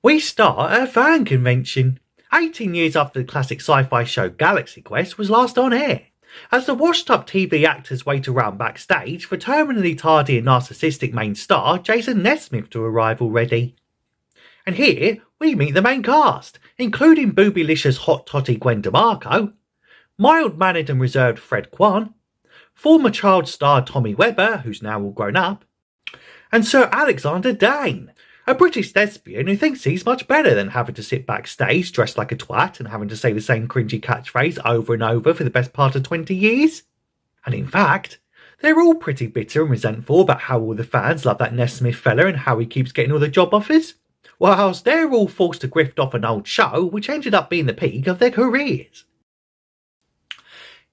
We start at a fan convention, 18 years after the classic sci-fi show Galaxy Quest was last on air, as the washed-up TV actors wait around backstage for terminally tardy and narcissistic main star Jason Nesmith to arrive already. And here we meet the main cast, including boobylicious hot totty Gwen DeMarco, mild-mannered and reserved Fred Kwan, former child star Tommy Webber, who's now all grown up, and Sir Alexander Dane, a British thespian who thinks he's much better than having to sit backstage dressed like a twat and having to say the same cringy catchphrase over and over for the best part of 20 years. And in fact, they're all pretty bitter and resentful about how all the fans love that Nesmith fella and how he keeps getting all the job offers, whilst they're all forced to grift off an old show which ended up being the peak of their careers.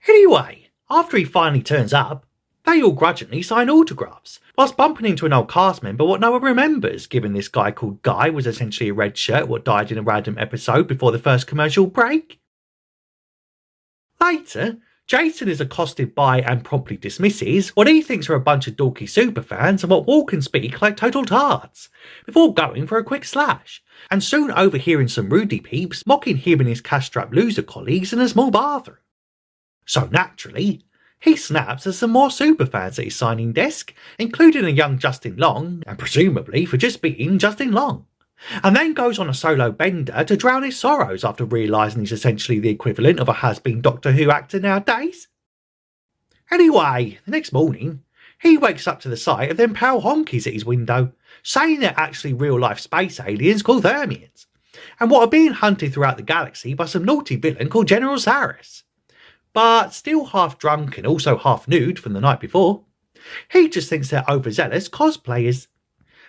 Anyway, after he finally turns up, they all grudgingly sign autographs, whilst bumping into an old cast member what no one remembers, given this guy called Guy was essentially a red shirt what died in a random episode before the first commercial break. Later, Jason is accosted by and promptly dismisses what he thinks are a bunch of dorky superfans and what walk and speak like total tarts, before going for a quick slash, and soon overhearing some Rudy peeps mocking him and his cash-strapped loser colleagues in a small bathroom. So naturally, he snaps at some more superfans at his signing desk, including a young Justin Long, and presumably for just being Justin Long, and then goes on a solo bender to drown his sorrows after realising he's essentially the equivalent of a has-been Doctor Who actor nowadays. Anyway, the next morning, he wakes up to the sight of them pale honkies at his window, saying they're actually real-life space aliens called Thermians, and what are being hunted throughout the galaxy by some naughty villain called General Sarris. But still half drunk and also half nude from the night before, he just thinks they're overzealous cosplayers,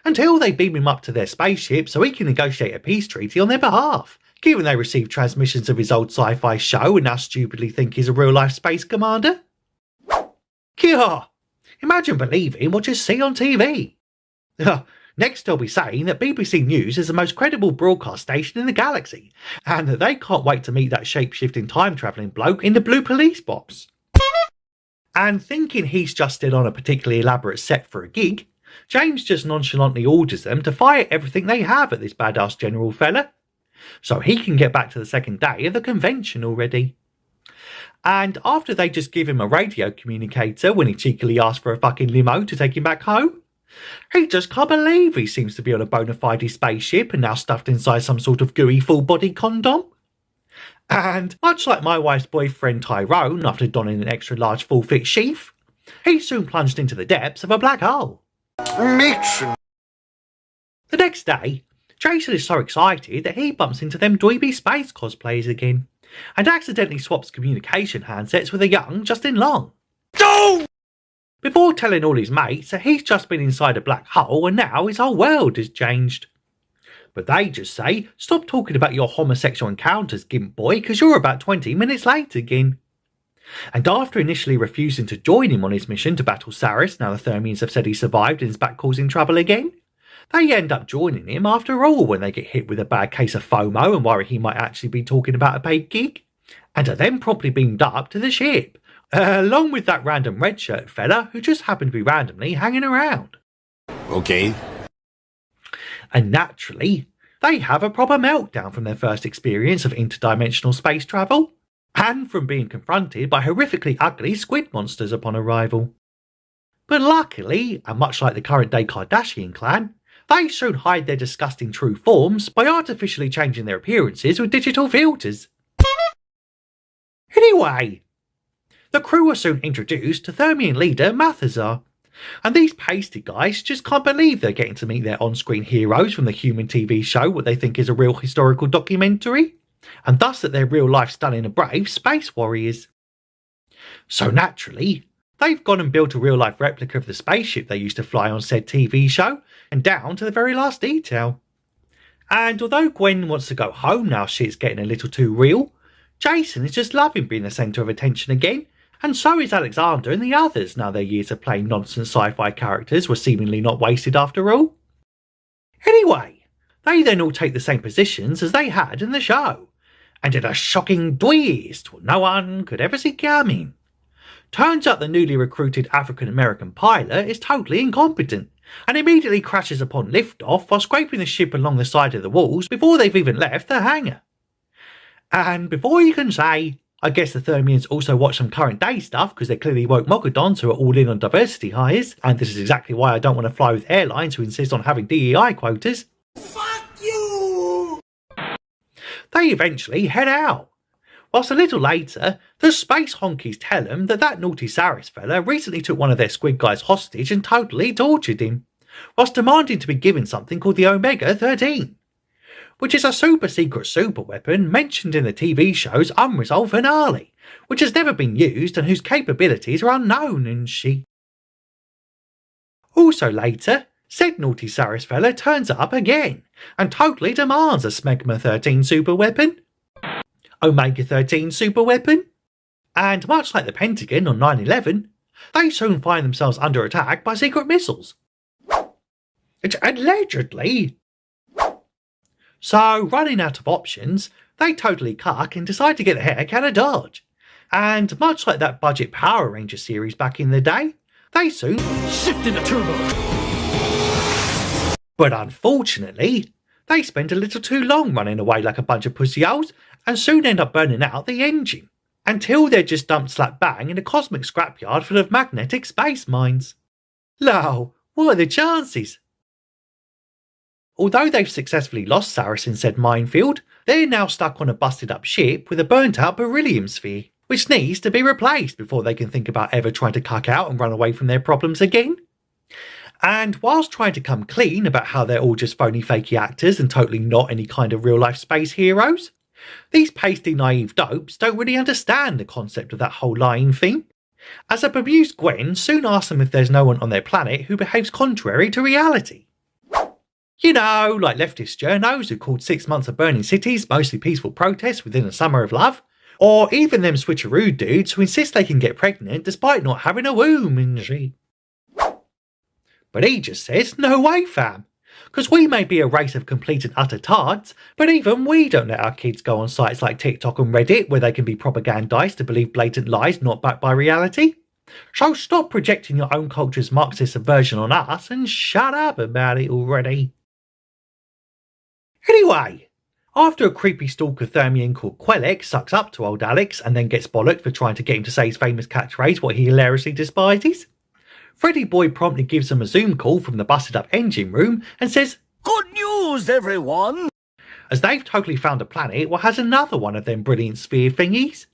until they beam him up to their spaceship so he can negotiate a peace treaty on their behalf, given they received transmissions of his old sci-fi show and now stupidly think he's a real-life space commander. Kia! Imagine believing what you see on TV. Next they'll be saying that BBC News is the most credible broadcast station in the galaxy, and that they can't wait to meet that shape-shifting time-travelling bloke in the blue police box. And thinking he's just still on a particularly elaborate set for a gig, James just nonchalantly orders them to fire everything they have at this badass general fella, so he can get back to the second day of the convention already. And after they just give him a radio communicator when he cheekily asks for a fucking limo to take him back home, he just can't believe he seems to be on a bona fide spaceship and now stuffed inside some sort of gooey full-body condom. And much like my wife's boyfriend Tyrone after donning an extra-large full-fit sheath, he soon plunged into the depths of a black hole. Mission. The next day, Jason is so excited that he bumps into them dweeby space cosplayers again, and accidentally swaps communication handsets with a young Justin Long. No! Before telling all his mates that he's just been inside a black hole and now his whole world has changed. But they just say, stop talking about your homosexual encounters, Gimp Boy, because you're about 20 minutes late again. And after initially refusing to join him on his mission to battle Sarris, now the Thermians have said he survived and is back causing trouble again, they end up joining him after all when they get hit with a bad case of FOMO and worry he might actually be talking about a paid gig, and are then promptly beamed up to the ship, along with that random red shirt fella who just happened to be randomly hanging around. Okay. And naturally, they have a proper meltdown from their first experience of interdimensional space travel, and from being confronted by horrifically ugly squid monsters upon arrival. But luckily, and much like the current day Kardashian clan, they soon hide their disgusting true forms by artificially changing their appearances with digital filters. Anyway, the crew are soon introduced to Thermian leader Mathazar, and these pasty guys just can't believe they're getting to meet their on-screen heroes from the human TV show what they think is a real historical documentary, and thus that they're real-life stunning and brave space warriors. So naturally, they've gone and built a real-life replica of the spaceship they used to fly on said TV show, and down to the very last detail. And although Gwen wants to go home now shit's getting a little too real, Jason is just loving being the centre of attention again, and so is Alexander and the others now their years of playing nonsense sci-fi characters were seemingly not wasted after all. Anyway, they then all take the same positions as they had in the show, and in a shocking twist what no one could ever see coming. Turns out the newly recruited African-American pilot is totally incompetent, and immediately crashes upon liftoff while scraping the ship along the side of the walls before they've even left the hangar. And before you can say, I guess the Thermians also watch some current day stuff because they're clearly woke Mogadons who are all in on diversity hires, and this is exactly why I don't want to fly with airlines who insist on having DEI quotas. Fuck you! They eventually head out. Whilst a little later, the space honkies tell them that naughty Sarris fella recently took one of their squid guys hostage and totally tortured him, whilst demanding to be given something called the Omega-13, which is a super secret super weapon mentioned in the TV show's unresolved finale, which has never been used and whose capabilities are unknown and shit. Also later, said naughty Sarris fella turns up again and totally demands a Smegma-13 super weapon. Omega-13 super weapon? And much like the Pentagon on 9/11, they soon find themselves under attack by secret missiles. Allegedly. So, running out of options, they totally cuck and decide to get the heck out of Dodge. And much like that budget Power Ranger series back in the day, they soon shift into turbo. But unfortunately, they spend a little too long running away like a bunch of pussy-holes and soon end up burning out the engine, until they're just dumped slap bang in a cosmic scrapyard full of magnetic space mines. Lol, what are the chances? Although they've successfully lost Sarris in said minefield, they're now stuck on a busted up ship with a burnt out beryllium sphere, which needs to be replaced before they can think about ever trying to cuck out and run away from their problems again. And whilst trying to come clean about how they're all just phony fakey actors and totally not any kind of real life space heroes, these pasty naive dopes don't really understand the concept of that whole lying thing, as a bemused Gwen soon asks them if there's no one on their planet who behaves contrary to reality. You know, like leftist journos who called 6 months of burning cities mostly peaceful protests within a summer of love, or even them switcheroo dudes who insist they can get pregnant despite not having a womb and shit. But he just says, no way fam, because we may be a race of complete and utter tards, but even we don't let our kids go on sites like TikTok and Reddit where they can be propagandized to believe blatant lies not backed by reality. So stop projecting your own culture's Marxist subversion on us and shut up about it already. Anyway, after a creepy stalker Thermian called Quellex sucks up to old Alex and then gets bollocked for trying to get him to say his famous catchphrase, what he hilariously despises, Freddy Boy promptly gives them a Zoom call from the busted up engine room and says, "Good news, everyone!" as they've totally found a planet what has another one of them brilliant sphere thingies.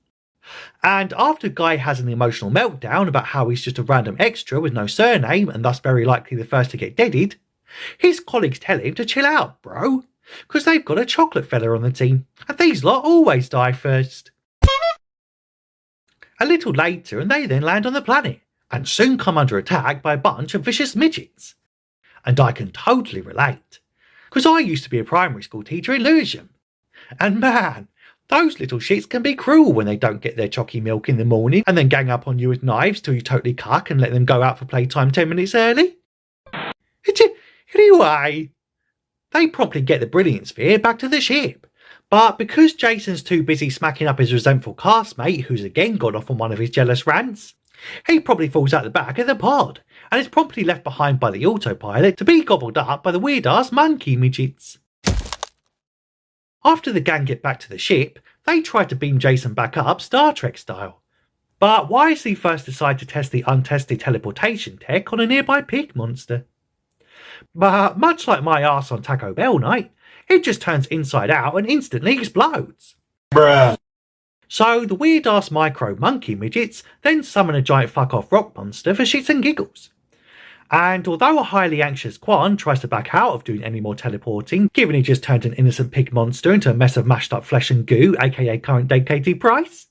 And after Guy has an emotional meltdown about how he's just a random extra with no surname and thus very likely the first to get deaded, his colleagues tell him to chill out, bro, because they've got a chocolate fella on the team, and these lot always die first. A little later, and they then land on the planet, and soon come under attack by a bunch of vicious midgets. And I can totally relate, because I used to be a primary school teacher in Lewisham. And man, those little shits can be cruel when they don't get their chocky milk in the morning and then gang up on you with knives till you totally cuck and let them go out for playtime 10 minutes early. Anyway, they promptly get the brilliant sphere back to the ship. But because Jason's too busy smacking up his resentful castmate, who's again got off on one of his jealous rants, he probably falls out the back of the pod and is promptly left behind by the autopilot to be gobbled up by the weird-ass monkey midgets. After the gang get back to the ship, they try to beam Jason back up Star Trek style. But wisely first decide to test the untested teleportation tech on a nearby pig monster. But much like my arse on Taco Bell night, it just turns inside out and instantly explodes. Bruh. So the weird-ass micro monkey midgets then summon a giant fuck-off rock monster for shits and giggles. And although a highly anxious Quan tries to back out of doing any more teleporting, given he just turned an innocent pig monster into a mess of mashed up flesh and goo, aka current day Katie Price,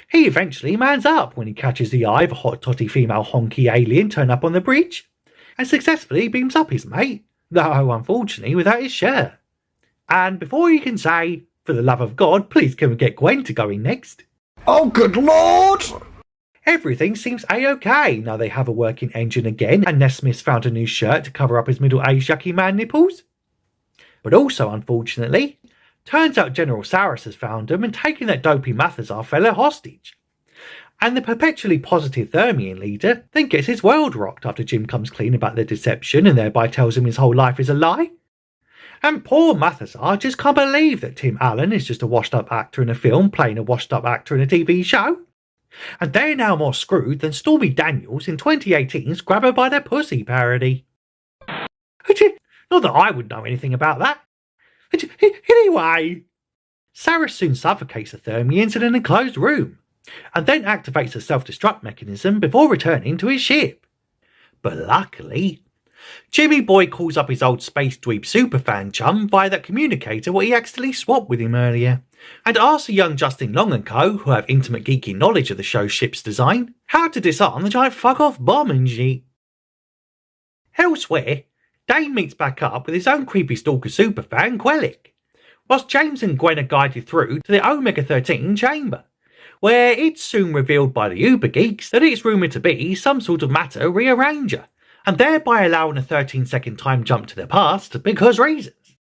he eventually mans up when he catches the eye of a hot totty female honky alien turn up on the bridge, and successfully beams up his mate, though unfortunately without his shirt. And before you can say, for the love of God, please can we get Gwen to go in next? Oh, good lord! Everything seems a-okay now they have a working engine again and Nesmith's found a new shirt to cover up his middle-aged yucky man nipples. But also, unfortunately, turns out General Sarris has found him and taken that dopey Mathazar fella hostage. And the perpetually positive Thermian leader then gets his world rocked after Jim comes clean about the deception and thereby tells him his whole life is a lie. And poor Mathazar just can't believe that Tim Allen is just a washed-up actor in a film playing a washed-up actor in a TV show. And they're now more screwed than Stormy Daniels in 2018's Grab Her By Their Pussy parody. Not that I would know anything about that. Anyway, Sarris soon suffocates the Thermians in an enclosed room, and then activates a self-destruct mechanism before returning to his ship. But luckily, Jimmy Boy calls up his old space dweeb superfan chum via that communicator what he accidentally swapped with him earlier, and asks a young Justin Long and co, who have intimate geeky knowledge of the show's ship's design, how to disarm the giant fuck-off bomb and shit. Elsewhere, Dane meets back up with his own creepy stalker superfan, Quellic, whilst James and Gwen are guided through to the Omega-13 chamber, where it's soon revealed by the Uber Geeks that it's rumoured to be some sort of matter rearranger, and thereby allowing a 13-second time jump to the past because reasons.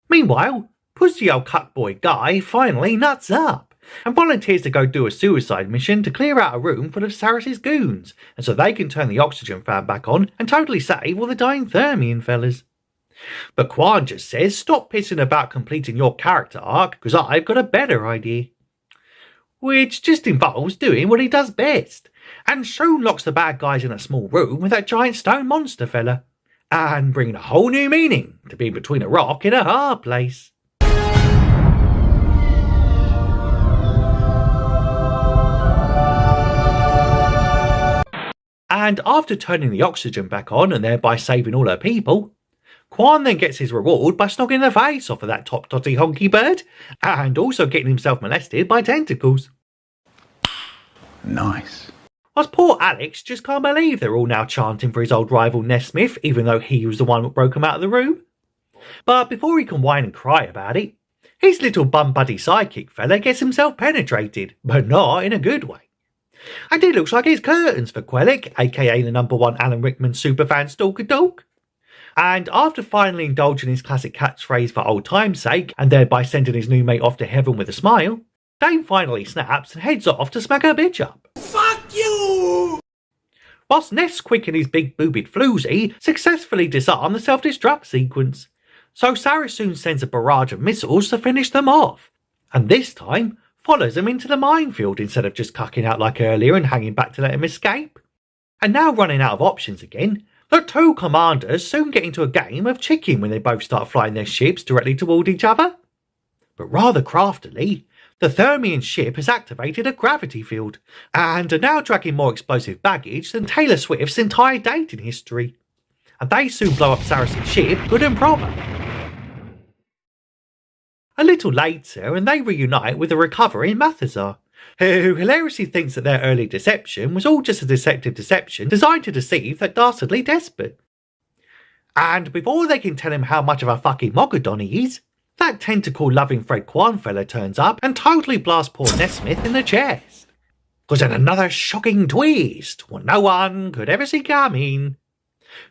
Meanwhile, pussy old cuckboy Guy finally nuts up, and volunteers to go do a suicide mission to clear out a room full of Sarris' goons, and so they can turn the oxygen fan back on and totally save all the dying Thermian fellas. But Quan just says stop pissing about completing your character arc because I've got a better idea. Which just involves doing what he does best, and soon locks the bad guys in a small room with that giant stone monster fella, and bringing a whole new meaning to being between a rock and a hard place. And after turning the oxygen back on and thereby saving all her people, Quan then gets his reward by snogging the face off of that top totty honky bird, and also getting himself molested by tentacles. Nice. Whilst poor Alex just can't believe they're all now chanting for his old rival Nesmith, even though he was the one that broke him out of the room. But before he can whine and cry about it, his little bum buddy sidekick fella gets himself penetrated, but not in a good way. And it looks like it's curtains for Quellic, aka the #1 Alan Rickman superfan stalker dog. And after finally indulging his classic catchphrase for old time's sake, and thereby sending his new mate off to heaven with a smile, Dane finally snaps and heads off to smack her bitch up. Fuck you! Whilst Nesquik and his big boobied floozy successfully disarm the self-destruct sequence. So Sarris soon sends a barrage of missiles to finish them off, and this time follows them into the minefield instead of just cucking out like earlier and hanging back to let him escape. And now running out of options again, the two commanders soon get into a game of chicken when they both start flying their ships directly toward each other. But rather craftily, the Thermian ship has activated a gravity field, and are now dragging more explosive baggage than Taylor Swift's entire dating history. And they soon blow up Sarris' ship good and proper. A little later, and they reunite with the recovering Mathazar, who hilariously thinks that their early deception was all just a deceptive deception designed to deceive that dastardly despot. And before they can tell him how much of a fucking mogadon he is, that tentacle-loving Fred Kwan fella turns up and totally blasts poor Nesmith in the chest. Cause in another shocking twist, what no one could ever see coming.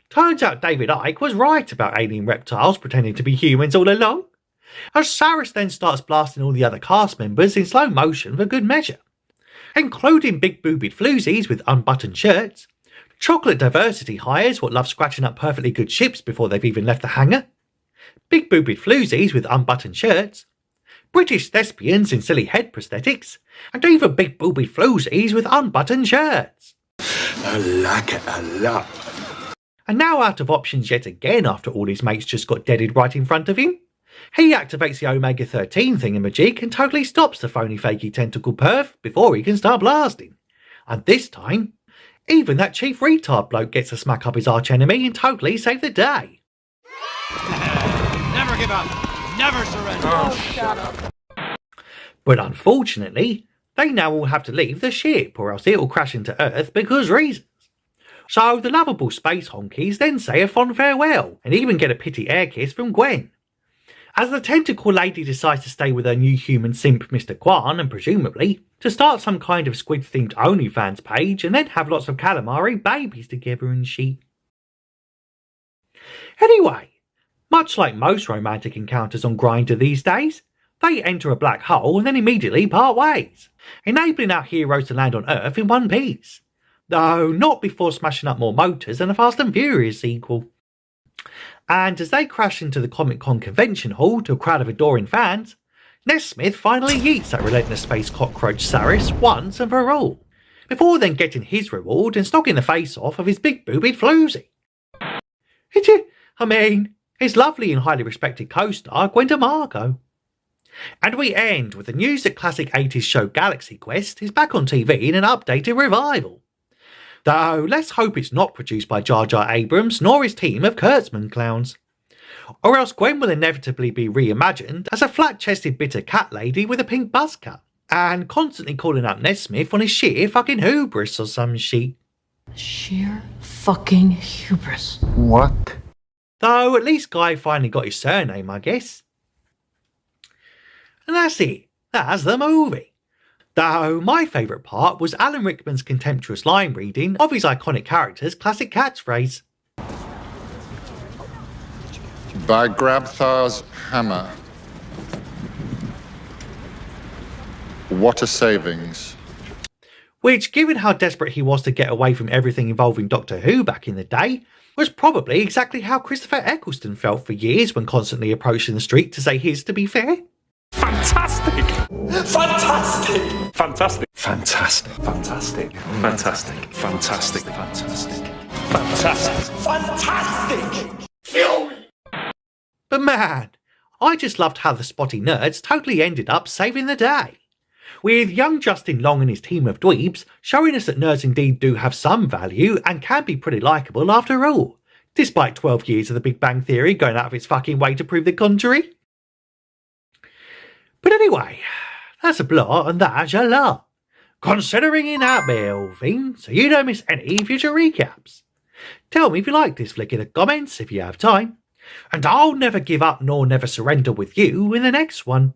Turns out David Icke was right about alien reptiles pretending to be humans all along. As Sarris then starts blasting all the other cast members in slow motion for good measure, including big boobied floozies with unbuttoned shirts, chocolate diversity hires what love scratching up perfectly good ships before they've even left the hangar, big boobied floozies with unbuttoned shirts, British thespians in silly head prosthetics, and even big boobied floozies with unbuttoned shirts. I like it a lot. And now out of options yet again after all his mates just got deaded right in front of him, he activates the Omega-13 thingamajig and totally stops the phony fakey tentacle perv before he can start blasting. And this time, even that chief retard bloke gets to smack up his archenemy and totally save the day. Never give up. Never surrender. Oh, shut up. But unfortunately, they now all have to leave the ship or else it'll crash into Earth because reasons. So the lovable space honkies then say a fond farewell and even get a pity air kiss from Gwen. As the tentacle lady decides to stay with her new human simp Mr. Kwan and presumably to start some kind of squid themed OnlyFans page and then have lots of calamari babies together and shit. Anyway, much like most romantic encounters on Grindr these days, They enter a black hole and then immediately part ways, enabling our heroes to land on Earth in one piece. Though not before smashing up more motors than a Fast and Furious sequel. And as they crash into the Comic-Con convention hall to a crowd of adoring fans, Nesmith finally yeets that relentless space cockroach Sarris once and for all, before then getting his reward and knocking the face off of his big-boobied floozy. His lovely and highly respected co-star Gwenda Marco. And we end with the news that classic 80s show Galaxy Quest is back on TV in an updated revival. Though let's hope it's not produced by Jar Jar Abrams nor his team of Kurtzman clowns. Or else Gwen will inevitably be reimagined as a flat-chested bitter cat lady with a pink buzz cut, and constantly calling out Nesmith on his sheer fucking hubris or some shit. Sheer fucking hubris. What? Though at least Guy finally got his surname, I guess. And that's it. That's the movie. Though my favourite part was Alan Rickman's contemptuous line reading of his iconic character's classic catchphrase. By Grabthar's hammer. What a savings. Which, given how desperate he was to get away from everything involving Doctor Who back in the day, was probably exactly how Christopher Eccleston felt for years when constantly approaching the street to say his, to be fair. Fantastic! Fantastic! Fantastic. Fantastic. Fantastic. Fantastic. Fantastic. Fantastic. Fantastic. Fantastic! Kill me! But man, I just loved how the spotty nerds totally ended up saving the day. With young Justin Long and his team of dweebs showing us that nerds indeed do have some value and can be pretty likeable after all, despite 12 years of the Big Bang Theory going out of its fucking way to prove the contrary. But anyway, that's a blot and that's a lot, considering in that whole thing, so you don't miss any future recaps. Tell me if you like this flick in the comments if you have time, and I'll never give up nor never surrender with you in the next one.